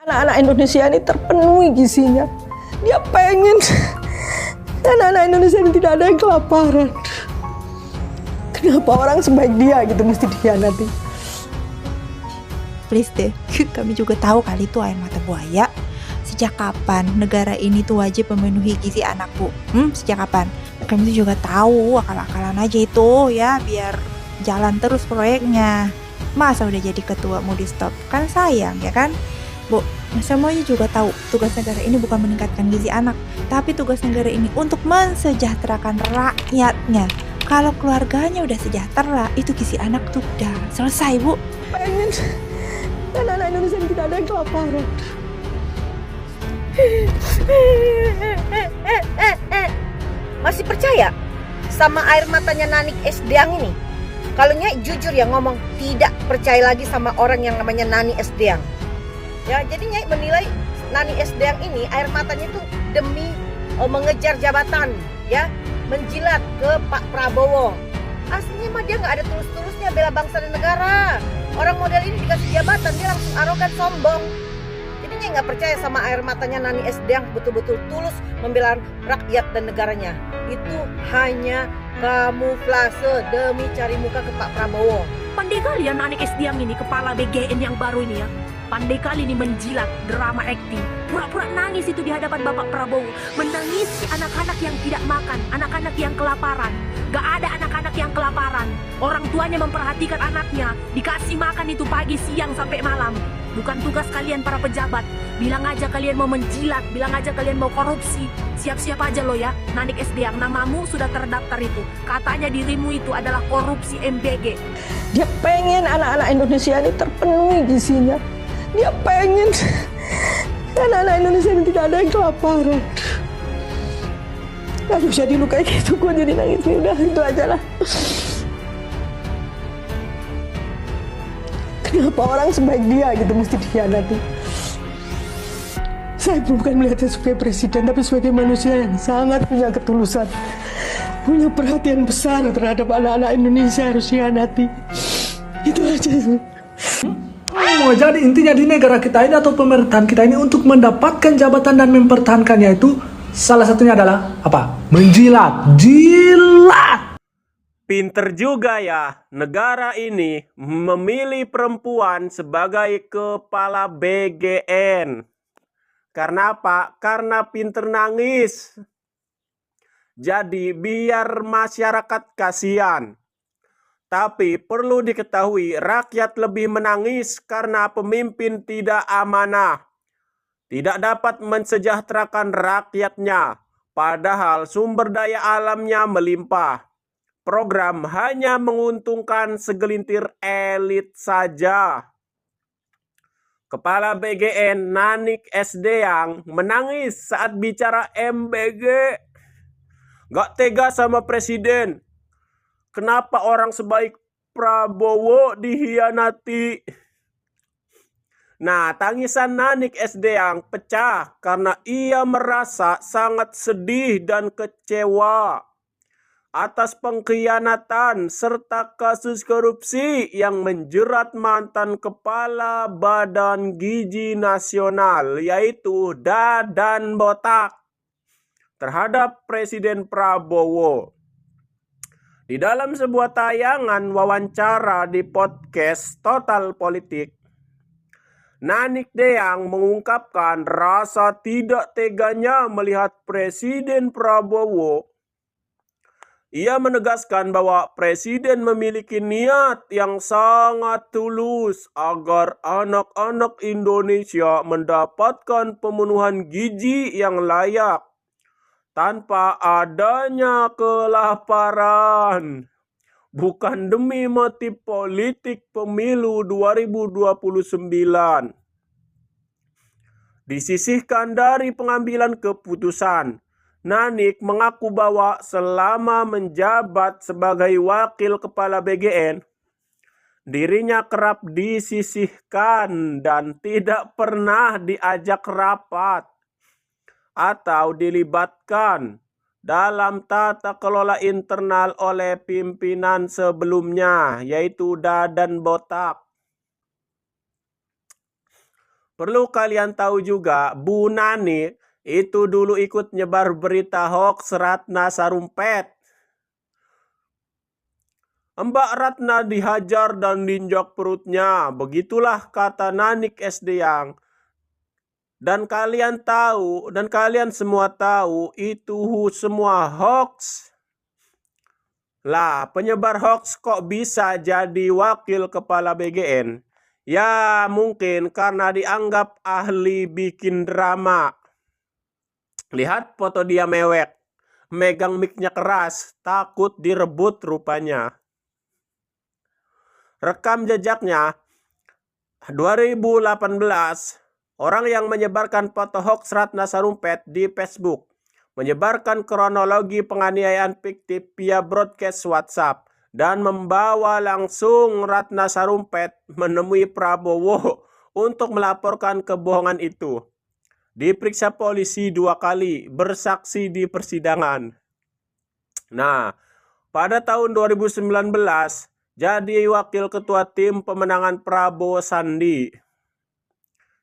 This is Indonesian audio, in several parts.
Anak-anak Indonesia ini terpenuhi gizinya. Dia pengen anak-anak Indonesia ini tidak ada yang kelaparan. Kenapa orang sebaik dia gitu mesti dikhianati? Please deh, kami juga tahu kali itu air mata buaya. Sejak kapan negara ini tuh wajib memenuhi gizi anakku? Sejak kapan? Kami tuh juga tahu akal-akalan aja itu ya, biar jalan terus proyeknya. Masa udah jadi ketua mau di stop? Kan sayang ya kan? Bu, semuanya juga tahu tugas negara ini bukan meningkatkan gizi anak, tapi tugas negara ini untuk mensejahterakan rakyatnya. Kalau keluarganya udah sejahtera, itu gizi anak tuh udah selesai, Bu. Pengen anak-anak Indonesia ini tidak ada yang kelaparan. Masih percaya sama air matanya Nanik Esdeang ini? Kalau Nyai jujur ya ngomong, tidak percaya lagi sama orang yang namanya Nani Esdeang. Ya, jadi Nyai menilai Nani Esdeang ini air matanya itu demi mengejar jabatan, ya, menjilat ke Pak Prabowo. Aslinya mah dia nggak ada tulus-tulusnya bela bangsa dan negara. Orang model ini dikasih jabatan dia langsung arogan, sombong. Jadi Nyai nggak percaya sama air matanya Nani Esdeang betul-betul tulus membela rakyat dan negaranya. Itu hanya kamuflase demi cari muka ke Pak Prabowo. Pandai kali ya Nanik Esdiang ini, kepala BGN yang baru ini ya. Pandai kali ini menjilat, drama acting. Pura-pura nangis itu di hadapan Bapak Prabowo. Menangisi anak-anak yang tidak makan, anak-anak yang kelaparan. Gak ada anak-anak yang kelaparan. Orang tuanya memperhatikan anaknya, dikasih makan itu pagi, siang, sampai malam. Bukan tugas kalian para pejabat. Bilang aja kalian mau menjilat, bilang aja kalian mau korupsi. Siap-siap aja lo ya, Nanik Esdeang, namamu sudah terdaftar itu. Katanya dirimu itu adalah korupsi MBG. Dia pengen anak-anak Indonesia ini terpenuhi gizinya. Dia pengen anak-anak Indonesia ini tidak ada yang kelaparan. Aduh, jadi lu kayak gitu, gue jadi nangis. Udah, itu aja lah. Kenapa orang sebaik dia gitu mesti dikhianati? Saya bukan melihatnya sebagai presiden, tapi sebagai manusia yang sangat punya ketulusan, punya perhatian besar terhadap anak-anak Indonesia harus dikhianati. Itu aja. Mau jadi intinya di negara kita ini atau pemerintahan kita ini untuk mendapatkan jabatan dan mempertahankannya itu salah satunya adalah apa? Menjilat, jilat. Pinter juga ya, negara ini memilih perempuan sebagai kepala BGN. Karena apa? Karena pinter nangis. Jadi biar masyarakat kasihan. Tapi perlu diketahui rakyat lebih menangis karena pemimpin tidak amanah. Tidak dapat mensejahterakan rakyatnya. Padahal sumber daya alamnya melimpah. Program hanya menguntungkan segelintir elit saja. Kepala BGN Nanik Esdeang menangis saat bicara MBG. Gak tega sama presiden. Kenapa orang sebaik Prabowo dikhianati? Nah, tangisan Nanik Esdeang pecah karena ia merasa sangat sedih dan kecewa atas pengkhianatan serta kasus korupsi yang menjerat mantan Kepala Badan Gizi Nasional, yaitu Dadan Botak, terhadap Presiden Prabowo. Di dalam sebuah tayangan wawancara di podcast Total Politik, Nanik Deang mengungkapkan rasa tidak teganya melihat Presiden Prabowo. Ia menegaskan bahwa Presiden memiliki niat yang sangat tulus agar anak-anak Indonesia mendapatkan pemenuhan gizi yang layak tanpa adanya kelaparan, bukan demi motif politik pemilu 2029. Disisihkan dari pengambilan keputusan, Nanik mengaku bahwa selama menjabat sebagai wakil kepala BGN, dirinya kerap disisihkan dan tidak pernah diajak rapat atau dilibatkan dalam tata kelola internal oleh pimpinan sebelumnya, yaitu Dadan Botak. Perlu kalian tahu juga, Bu Nani itu dulu ikut nyebar berita hoax Ratna Sarumpet. Mbak Ratna dihajar dan diinjak perutnya. Begitulah kata Nanik Esdiang. Dan kalian tahu, dan kalian semua tahu, itu semua hoax. Lah, penyebar hoax kok bisa jadi wakil kepala BGN? Ya, mungkin karena dianggap ahli bikin drama. Lihat foto dia mewek, megang mic-nya keras, takut direbut rupanya. Rekam jejaknya, 2018, orang yang menyebarkan foto hoax Ratna Sarumpet di Facebook, menyebarkan kronologi penganiayaan fiktif via broadcast WhatsApp, dan membawa langsung Ratna Sarumpet menemui Prabowo untuk melaporkan kebohongan itu. Diperiksa polisi 2 kali, bersaksi di persidangan. Nah, pada tahun 2019, jadi wakil ketua tim pemenangan Prabowo Sandi.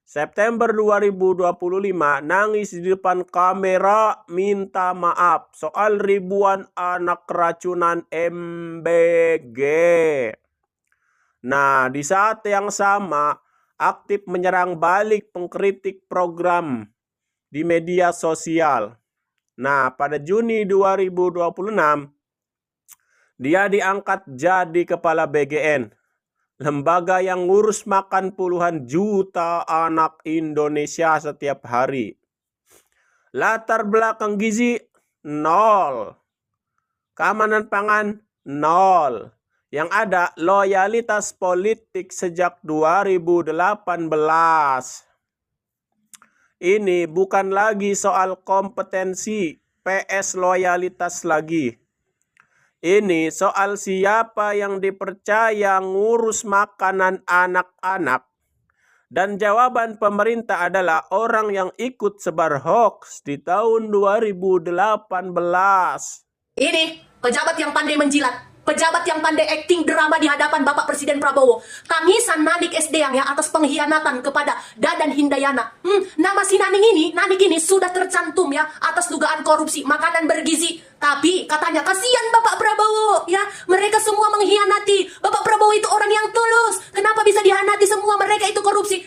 September 2025, nangis di depan kamera minta maaf soal ribuan anak keracunan MBG. Nah, di saat yang sama, aktif menyerang balik pengkritik program di media sosial. Nah, pada Juni 2026, dia diangkat jadi kepala BGN. Lembaga yang ngurus makan puluhan juta anak Indonesia setiap hari. Latar belakang gizi, 0. Keamanan pangan, 0. Yang ada loyalitas politik sejak 2018. Ini bukan lagi soal kompetensi, PS loyalitas lagi. Ini soal siapa yang dipercaya ngurus makanan anak-anak. Dan jawaban pemerintah adalah orang yang ikut sebar hoax di tahun 2018. Ini pejabat yang pandai menjilat, pejabat yang pandai acting drama di hadapan Bapak Presiden Prabowo. Tangisan Nanik Esdiang ya atas pengkhianatan kepada Dadan Hindayana. Nama si Nanik ini sudah tercantum ya atas dugaan korupsi makanan bergizi. Tapi katanya kasihan Bapak Prabowo ya, mereka semua mengkhianati. Bapak Prabowo itu orang yang tulus. Kenapa bisa dihianati semua mereka itu korupsi?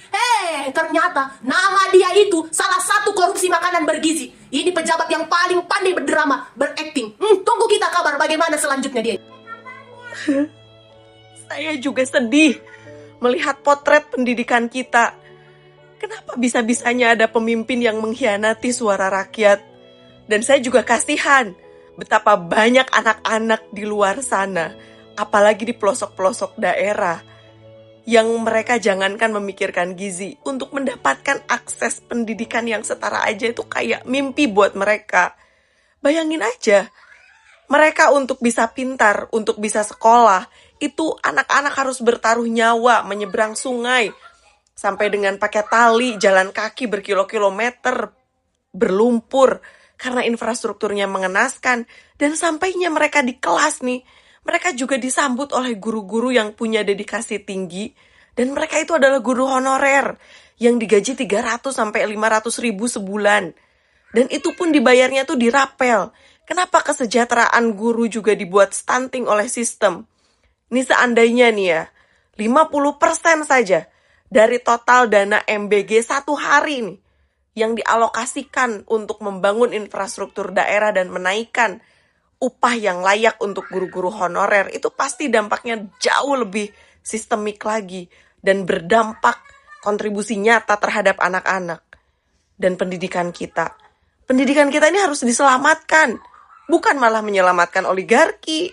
Ternyata nama dia itu salah satu korupsi makanan bergizi. Ini pejabat yang paling pandai berdrama, berakting. Tunggu kita kabar bagaimana selanjutnya dia. Saya juga sedih melihat potret pendidikan kita. Kenapa bisa-bisanya ada pemimpin yang mengkhianati suara rakyat? Dan saya juga kasihan betapa banyak anak-anak di luar sana, apalagi di pelosok-pelosok daerah, yang mereka jangankan memikirkan gizi, untuk mendapatkan akses pendidikan yang setara aja itu kayak mimpi buat mereka. Bayangin aja, mereka untuk bisa pintar, untuk bisa sekolah, itu anak-anak harus bertaruh nyawa, menyeberang sungai, sampai dengan pakai tali, jalan kaki berkilo-kilometer, berlumpur, karena infrastrukturnya mengenaskan. Dan sampainya mereka di kelas nih, mereka juga disambut oleh guru-guru yang punya dedikasi tinggi, dan mereka itu adalah guru honorer, yang digaji 300 sampai 500 ribu sebulan. Dan itu pun dibayarnya tuh dirapel. Kenapa kesejahteraan guru juga dibuat stunting oleh sistem? Ini seandainya nih ya, 50% saja dari total dana MBG satu hari nih, yang dialokasikan untuk membangun infrastruktur daerah dan menaikkan upah yang layak untuk guru-guru honorer, itu pasti dampaknya jauh lebih sistemik lagi dan berdampak kontribusi nyata terhadap anak-anak dan pendidikan kita. Pendidikan kita ini harus diselamatkan, bukan malah menyelamatkan oligarki.